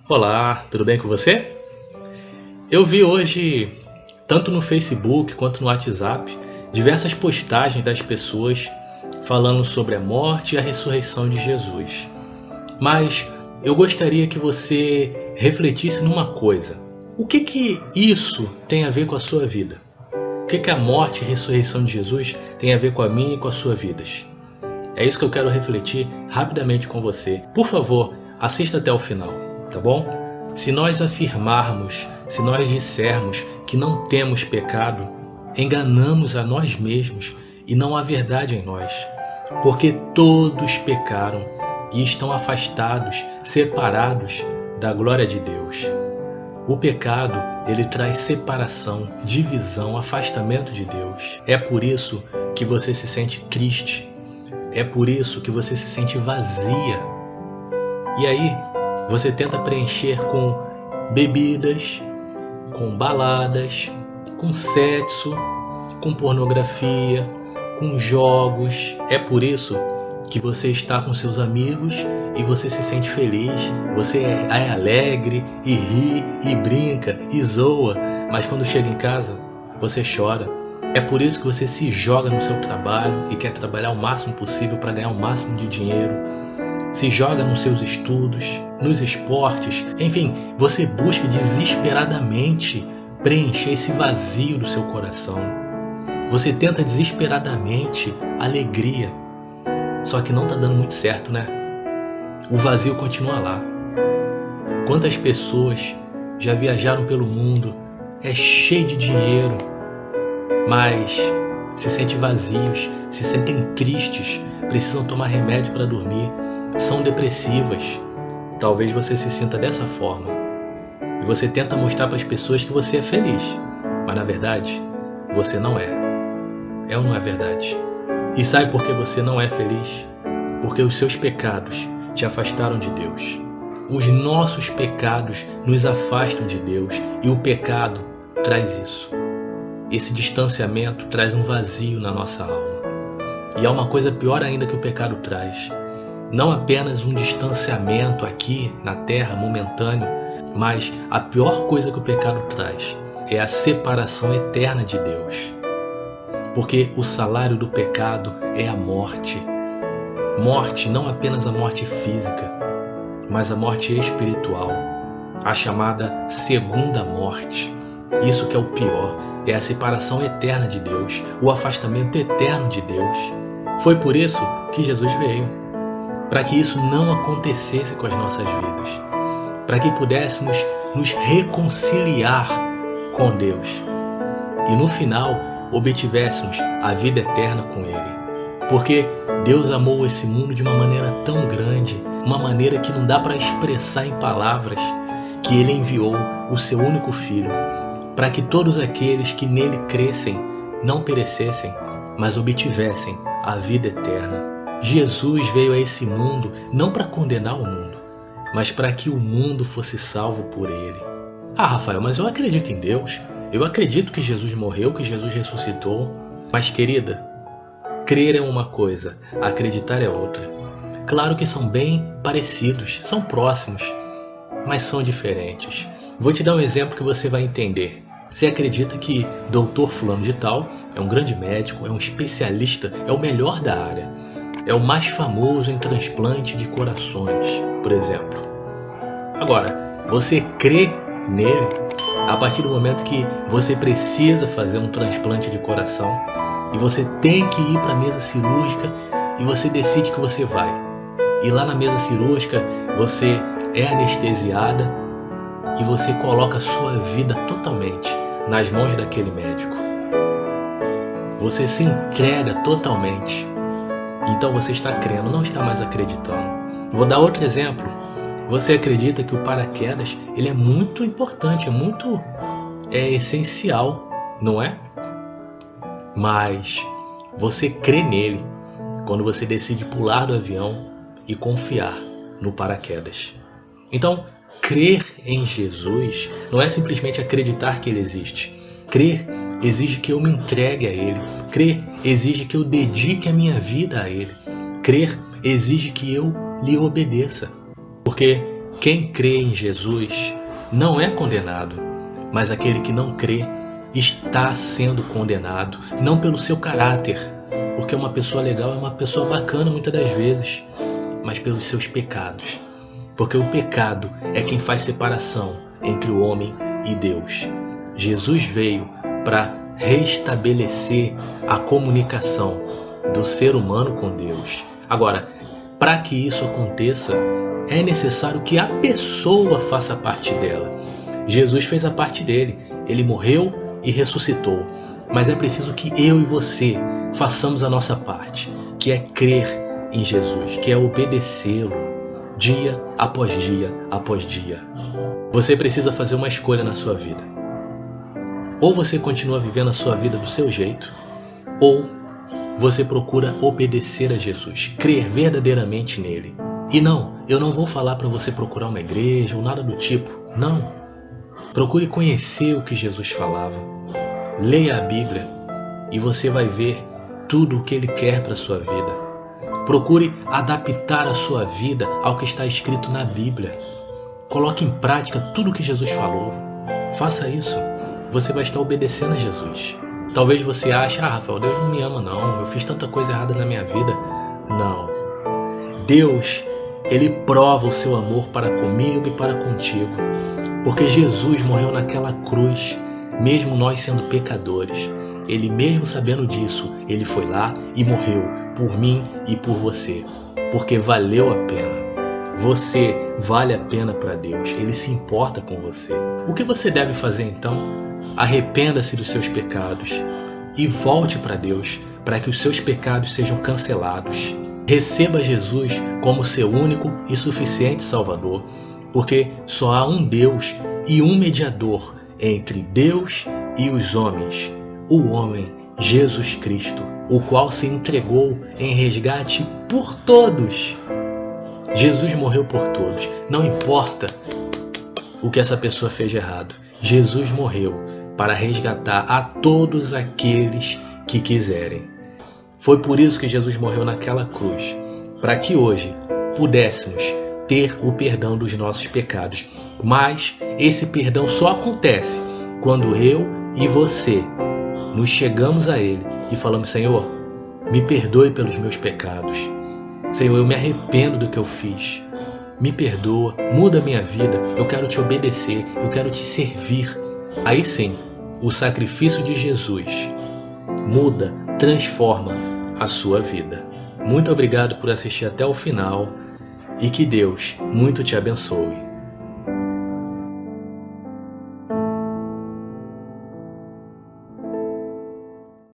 Olá, tudo bem com você? Eu vi hoje, tanto no Facebook quanto no WhatsApp, diversas postagens das pessoas falando sobre a morte e a ressurreição de Jesus. Mas eu gostaria que você refletisse numa coisa. O que isso tem a ver com a sua vida? O que a morte e a ressurreição de Jesus tem a ver com a minha e com as suas vidas? É isso que eu quero refletir rapidamente com você. Por favor, assista até o final, tá bom? Se nós afirmarmos, se nós dissermos que não temos pecado, enganamos a nós mesmos e não há verdade em nós. Porque todos pecaram e estão afastados, separados da glória de Deus. O pecado, ele traz separação, divisão, afastamento de Deus. É por isso que você se sente triste. É por isso que você se sente vazia. E aí, você tenta preencher com bebidas, com baladas, com sexo, com pornografia, com jogos. É por isso que você está com seus amigos e você se sente feliz. Você é alegre e ri e brinca e zoa, mas quando chega em casa, você chora. É por isso que você se joga no seu trabalho e quer trabalhar o máximo possível para ganhar o máximo de dinheiro. Se joga nos seus estudos, nos esportes, enfim, você busca desesperadamente preencher esse vazio do seu coração. Você tenta desesperadamente alegria, só que não está dando muito certo, né? O vazio continua lá. Quantas pessoas já viajaram pelo mundo, é cheio de dinheiro, mas se sentem vazios, se sentem tristes, precisam tomar remédio para dormir, são depressivas. Talvez você se sinta dessa forma. E você tenta mostrar para as pessoas que você é feliz, mas na verdade, você não é. É ou não é verdade? E sabe por que você não é feliz? Porque os seus pecados te afastaram de Deus. Os nossos pecados nos afastam de Deus e o pecado traz isso. Esse distanciamento traz um vazio na nossa alma. E há uma coisa pior ainda que o pecado traz. Não apenas um distanciamento aqui na terra momentâneo, mas a pior coisa que o pecado traz é a separação eterna de Deus. Porque o salário do pecado é a morte. Morte, não apenas a morte física, mas a morte espiritual, a chamada segunda morte. Isso que é o pior, é a separação eterna de Deus, o afastamento eterno de Deus. Foi por isso que Jesus veio, para que isso não acontecesse com as nossas vidas, para que pudéssemos nos reconciliar com Deus e no final obtivéssemos a vida eterna com Ele. Porque Deus amou esse mundo de uma maneira tão grande, uma maneira que não dá para expressar em palavras, que Ele enviou o seu único Filho, para que todos aqueles que nele crescem não perecessem, mas obtivessem a vida eterna. Jesus veio a esse mundo não para condenar o mundo, mas para que o mundo fosse salvo por Ele. Ah, Rafael, mas eu acredito em Deus. Eu acredito que Jesus morreu, que Jesus ressuscitou. Mas, querida, crer é uma coisa, acreditar é outra. Claro que são bem parecidos, são próximos, mas são diferentes. Vou te dar um exemplo que você vai entender. Você acredita que Dr. Fulano de Tal é um grande médico, é um especialista, é o melhor da área, é o mais famoso em transplante de corações, por exemplo. Agora, você crê nele a partir do momento que você precisa fazer um transplante de coração e você tem que ir para a mesa cirúrgica e você decide que você vai. E lá na mesa cirúrgica você é anestesiada e você coloca a sua vida totalmente nas mãos daquele médico. Você se entrega totalmente. Então você está crendo, não está mais acreditando. Vou dar outro exemplo. Você acredita que o paraquedas ele é muito importante, é essencial, não é? Mas você crê nele quando você decide pular do avião e confiar no paraquedas. Então, crer em Jesus não é simplesmente acreditar que Ele existe. Crer exige que eu me entregue a Ele. Crer exige que eu dedique a minha vida a Ele. Crer exige que eu lhe obedeça. Porque Quem crê em Jesus não é condenado, mas aquele que não crê está sendo condenado, não pelo seu caráter, porque uma pessoa legal é uma pessoa bacana muitas das vezes, mas pelos seus pecados, porque o pecado é quem faz separação entre o homem e Deus. Jesus veio para restabelecer a comunicação do ser humano com Deus. Agora, para que isso aconteça, é necessário que a pessoa faça parte dela. Jesus fez a parte dele, ele morreu e ressuscitou, mas é preciso que eu e você façamos a nossa parte, que é crer em Jesus, que é obedecê-lo dia após dia após dia. Você precisa fazer uma escolha na sua vida. Ou você continua vivendo a sua vida do seu jeito, ou você procura obedecer a Jesus, crer verdadeiramente nele. E não, eu não vou falar para você procurar uma igreja ou nada do tipo, não. Procure conhecer o que Jesus falava. Leia a Bíblia e você vai ver tudo o que ele quer para a sua vida. Procure adaptar a sua vida ao que está escrito na Bíblia. Coloque em prática tudo o que Jesus falou. Faça isso. Você vai estar obedecendo a Jesus. Talvez você ache, Rafael, Deus não me ama não, eu fiz tanta coisa errada na minha vida. Não. Deus, ele prova o seu amor para comigo e para contigo. Porque Jesus morreu naquela cruz, mesmo nós sendo pecadores. Ele mesmo sabendo disso, ele foi lá e morreu por mim e por você. Porque valeu a pena. Você vale a pena para Deus, ele se importa com você. O que você deve fazer então? Arrependa-se dos seus pecados e volte para Deus, para que os seus pecados sejam cancelados. Receba Jesus como seu único e suficiente Salvador, porque só há um Deus e um mediador entre Deus e os homens, o homem Jesus Cristo, o qual se entregou em resgate por todos. Jesus morreu por todos, não importa o que essa pessoa fez de errado. Jesus morreu para resgatar a todos aqueles que quiserem. Foi por isso que Jesus morreu naquela cruz, para que hoje pudéssemos ter o perdão dos nossos pecados. Mas esse perdão só acontece quando eu e você nos chegamos a Ele e falamos: Senhor, me perdoe pelos meus pecados. Senhor, eu me arrependo do que eu fiz. Me perdoa, muda a minha vida, eu quero te obedecer, eu quero te servir. Aí sim, o sacrifício de Jesus muda, transforma a sua vida. Muito obrigado por assistir até o final e que Deus muito te abençoe.